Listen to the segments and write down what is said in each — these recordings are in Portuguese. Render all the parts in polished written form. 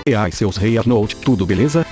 E ai seus Rei Arnold, tudo beleza?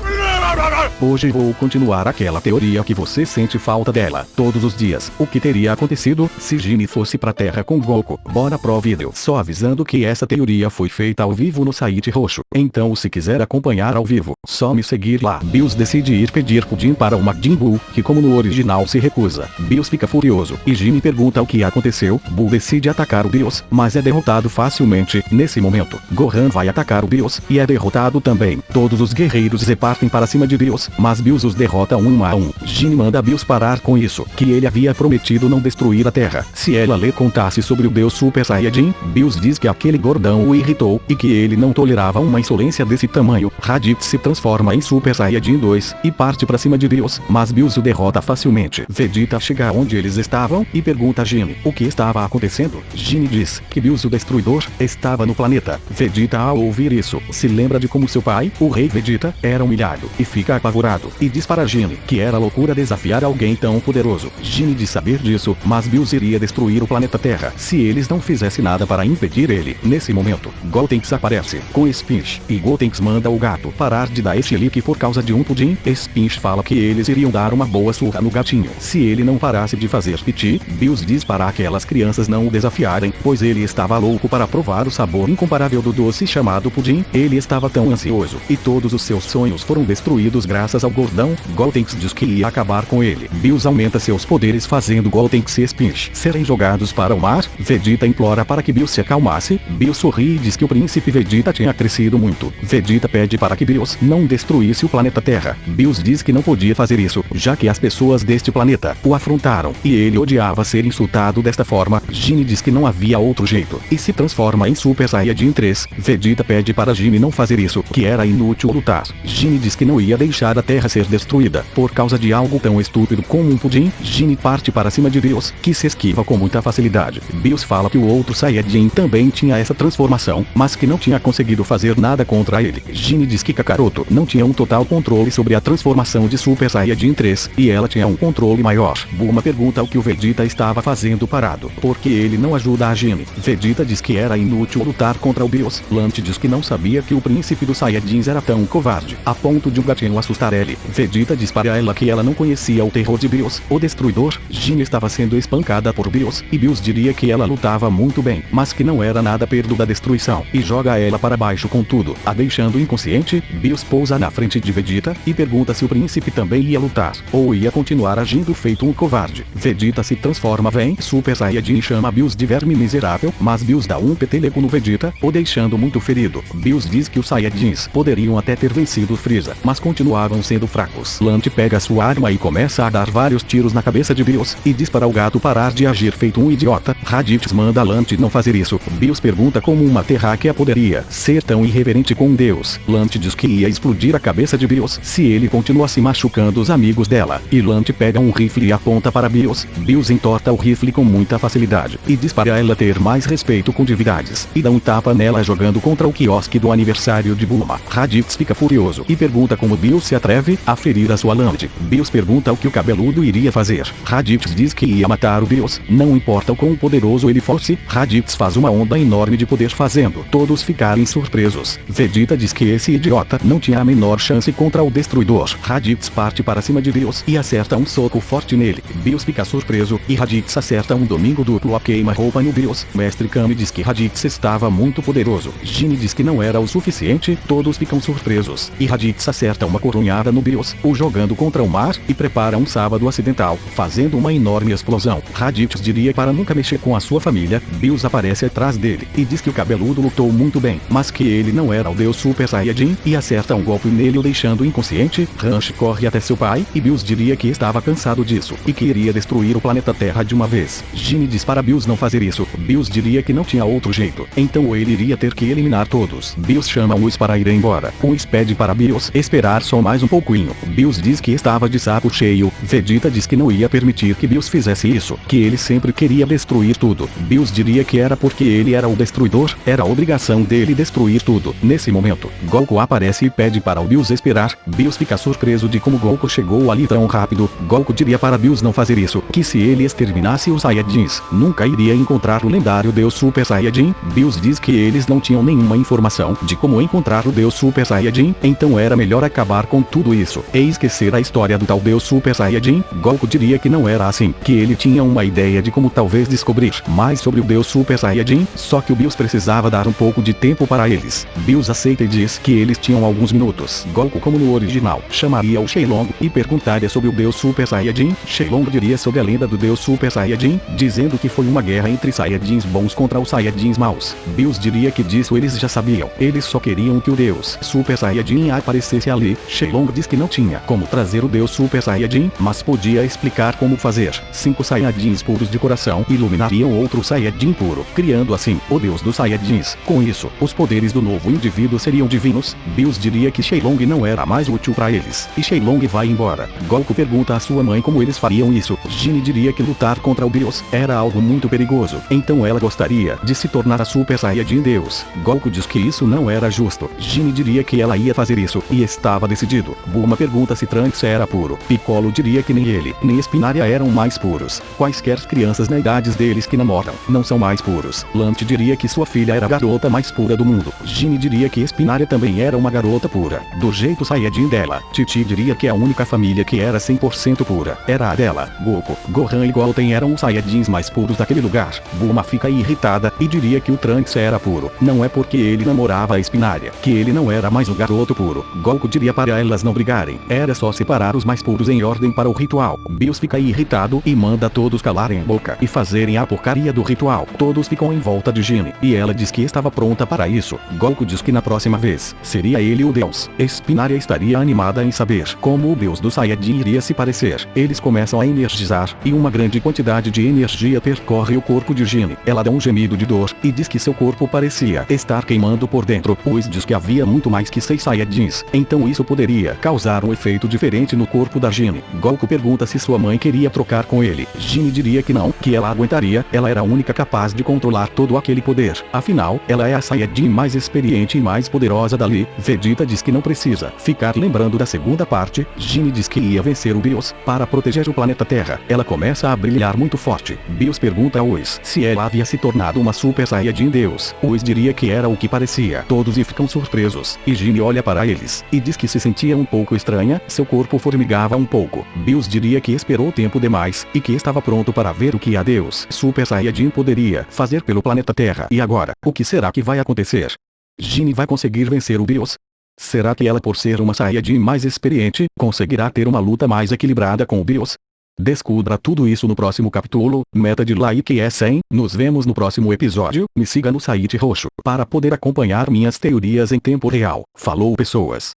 Hoje vou continuar aquela teoria que você sente falta dela todos os dias. O que teria acontecido se Jimmy fosse pra Terra com Goku? Bora pro vídeo. Só avisando que essa teoria foi feita ao vivo no site roxo. Então se quiser acompanhar ao vivo, só me seguir lá. Bills decide ir pedir pudim para o Majin Buu, que como no original se recusa. Bills fica furioso e Jimmy pergunta o que aconteceu. Buu decide atacar o Bills, mas é derrotado facilmente. Nesse momento, Gohan vai atacar o Bills e é derrotado também. Todos os guerreiros se partem para cima de Bills, mas Bills os derrota um a um. Jimmy manda Bills parar com isso, que ele havia prometido não destruir a Terra. Se ela lhe contasse sobre o Deus Super Saiyajin, Bills diz que aquele gordão o irritou, e que ele não tolerava uma insolência desse tamanho. Raditz se transforma em Super Saiyajin 2, e parte pra cima de Bills, mas Bills o derrota facilmente. Vegeta chega onde eles estavam, e pergunta a Jimmy o que estava acontecendo. Jimmy diz que Bills o Destruidor estava no planeta. Vegeta ao ouvir isso, se lembra de como seu pai, o Rei Vegeta, era humilhado, e fica apavorado, e diz para Jimmy que era loucura desafiar alguém tão poderoso. Jimmy diz saber disso, mas Bills iria destruir o planeta Terra se eles não fizessem nada para impedir ele. Nesse momento, Gotenks aparece com Spinch, e Gotenks manda o gato parar de dar chilique por causa de um pudim. Spinch fala que eles iriam dar uma boa surra no gatinho se ele não parasse de fazer piti. Bills diz para aquelas crianças não o desafiarem, pois ele estava louco para provar o sabor incomparável do doce chamado pudim. Ele estava tão ansioso, e todos os seus sonhos foram destruídos graças ao gordão. Gotenks diz que ia acabar com ele. Bills aumenta seus poderes fazendo Gotenks e Spinch serem jogados para o mar. Vegeta implora para que Bills se acalmasse. Bills sorri e diz que o príncipe Vegeta tinha crescido muito. Vegeta pede para que Bills não destruísse o planeta Terra. Bills diz que não podia fazer isso, já que as pessoas deste planeta o afrontaram, e ele odiava ser insultado desta forma. Jimmy diz que não havia outro jeito, e se transforma em Super Saiyajin 3. Vegeta pede para Jimmy não fazer isso, que era inútil lutar. Jimmy diz que não ia deixar a Terra ser destruída por causa de algo tão estúpido como um pudim. Jimmy parte para cima de Bills, que se esquiva com muita facilidade. Bills fala que o outro Saiyajin também tinha essa transformação, mas que não tinha conseguido fazer nada contra ele. Jimmy diz que Kakaroto não tinha um total controle sobre a transformação de Super Saiyajin 3, e ela tinha um controle maior. Bulma pergunta o que o Vegeta estava fazendo parado, porque ele não ajuda a Jimmy. Vegeta diz que era inútil lutar contra o Bills. Lante diz que não sabia que o príncipe dos Saiyajins era tão covarde, a ponto de um gatinho assustar ele. Vegeta diz para ela que ela não conhecia o terror de Bills, o Destruidor. Jimmy estava sendo espancada por Bills, e Bills diria que ela lutava muito bem, mas que não era nada perto da destruição, e joga ela para baixo com tudo, a deixando inconsciente. Bills pousa na frente de Vegeta, e pergunta se o príncipe também ia lutar, ou ia continuar agindo feito um covarde. Vegeta se transforma em Super Saiyajin e chama Bills de verme miserável, mas Bills dá um peteleco no Vegeta, o deixando muito ferido. Bills diz que os Saiyajins poderiam até ter vencido Freeza, mas continuavam sendo fracos. Lante pega sua arma e começa a dar vários tiros na cabeça de Bills, e diz para o gato parar de agir feito um idiota. Raditz manda Lante não fazer isso. Bills pergunta como uma terráquea poderia ser tão irreverente com Deus. Lante diz que ia explodir a cabeça de Bills se ele continuasse machucando os amigos dela, e Lante pega um rifle e aponta para Bills. Bills entorta o rifle com muita facilidade, e diz para ela ter mais respeito com divindades, e dá um tapa nela jogando contra o quiosque do aniversário de Bulma. Raditz fica furioso, e pergunta como Bills se atreve a ferir a sua Lante. Bills pergunta o que o cabeludo iria fazer. Raditz diz que ia matar o Bills, não importa o quão poderoso ele fosse. Raditz faz uma onda enorme de poder fazendo todos ficarem surpresos. Vegeta diz que esse idiota não tinha a menor chance contra o Destruidor. Raditz parte para cima de Bills e acerta um soco forte nele. Bills fica surpreso, e Raditz acerta um domingo duplo a queima-roupa no Bills. Mestre Kami diz que Raditz estava muito poderoso. Jimmy diz que não era o suficiente. Todos ficam surpresos, e Raditz acerta uma coronhada no Bills, o jogando contra o mar, e prepara um sábado acidental, fazendo uma enorme explosão. Raditz diria para nunca mexer com a sua família. Bills aparece atrás dele, e diz que o cabeludo lutou muito bem, mas que ele não era o Deus Super Saiyajin, e acerta um golpe nele o deixando inconsciente. Ranch corre até seu pai, e Bills diria que estava cansado disso, e que iria destruir o planeta Terra de uma vez. Jimmy diz para Bills não fazer isso. Bills diria que não tinha outro jeito, então ele iria ter que eliminar todos. Bills chama Whis para ir embora. Whis pede para Bills esperar só mais um pouquinho. Bills diz que estava de saco cheio. Vegeta diz que não ia permitir que Bills fizesse isso, que ele sempre queria destruir tudo. Bills diria que era porque ele era o destruidor, era a obrigação dele destruir tudo. Nesse momento, Goku aparece e pede para o Bills esperar. Bills fica surpreso de como Goku chegou ali tão rápido. Goku diria para Bills não fazer isso, que se ele exterminasse os Saiyajins, nunca iria encontrar o lendário Deus Super Saiyajin. Bills diz que eles não tinham nenhuma informação de como encontrar o Deus Super Saiyajin, então era melhor acabar com tudo isso e esquecer a história do tal Deus Super Saiyajin. Goku diria que não era assim, que ele tinha uma ideia de como talvez descobrir mais sobre o Deus Super Saiyajin, só que o Bills precisava dar um pouco de tempo para eles. Bills aceita e diz que eles tinham alguns minutos. Goku, como no original, chamaria o Shenlong e perguntaria sobre o Deus Super Saiyajin. Shenlong diria sobre a lenda do Deus Super Saiyajin, dizendo que foi uma guerra entre Saiyajins bons contra os Saiyajins maus. Bills diria que disso eles já sabiam, eles só queriam que o Deus Super Saiyajin aparecesse ali. Shenlong diz que não tinha como trazer o Deus Super Saiyajin, mas podia explicar como fazer. 5 Saiyajins puros de coração iluminariam outro Saiyajin puro, criando assim o Deus dos Saiyajins. Com isso, os poderes do novo indivíduo seriam divinos. Bills diria que Shenlong não era mais útil para eles, e Shenlong vai embora. Goku pergunta à sua mãe como eles fariam isso. Jin diria que lutar contra o Deus era algo muito perigoso, então ela gostaria de se tornar a Super Saiyajin Deus. Goku diz que isso não era justo. Jin diria que ela ia fazer isso, e estava decidido. Bulma pergunta se Trunks era puro. Piccolo diria que nem ele, nem Spinaria eram mais puros. Quaisquer crianças na idade deles que namoram, não são mais puros. Lante diria que sua filha era a garota mais pura do mundo. Jin diria que Spinaria também era uma garota pura, do jeito Saiyajin dela. Titi diria que a única família que era 100% pura era a dela. Goku, Gohan e Goten eram os Saiyajins mais puros daquele lugar. Bulma fica irritada e diria que o Trunks era puro. Não é porque ele namorava a Spinaria que ele não era mais o garoto puro. Goku diria para elas não brigarem, era só separar os mais puros em ordem para o ritual. Bills fica irritado e manda todos calarem a boca e fazerem a porcaria do ritual. Todos ficam em volta de Jin, e ela diz que estava pronta para isso. Goku diz que na próxima vez, seria ele o deus. Spinaria estaria animada em saber como o deus do Saiyajin iria se parecer. Eles começam a energizar, e uma grande quantidade de energia percorre o corpo de Jin. Ela dá um gemido de dor, e diz que seu corpo parecia estar queimando por dentro, pois diz que havia muito mais que 6 Saiyajins, então isso poderia causar um efeito diferente no corpo da Jin. Goku pergunta se sua mãe queria trocar com ele. Jin diria que não, que ela aguentaria, ela era a única capaz de controlar todo aquele poder. Afinal, ela é a Saiyajin mais experiente e mais poderosa dali. Vegeta diz que não precisa ficar lembrando da segunda parte. Jin diz que ia vencer o Bills para proteger o planeta Terra. Ela começa a brilhar muito forte. Bills pergunta a Whis se ela havia se tornado uma Super Saiyajin Deus. Whis diria que era o que parecia. Todos e ficam surpresos, e Jin olha para eles e diz que se sentia um pouco estranha, seu corpo formigava um pouco. Bills diria que esperou tempo demais, e que estava pronto para ver o que a Deus Super Saiyajin poderia fazer pelo planeta Terra. E agora, o que será que vai acontecer? Jin vai conseguir vencer o Bills? Será que ela, por ser uma Saiyajin mais experiente, conseguirá ter uma luta mais equilibrada com o Bills? Descubra tudo isso no próximo capítulo. Meta de like é 100. Nos vemos no próximo episódio. Me siga no site roxo para poder acompanhar minhas teorias em tempo real. Falou, pessoas.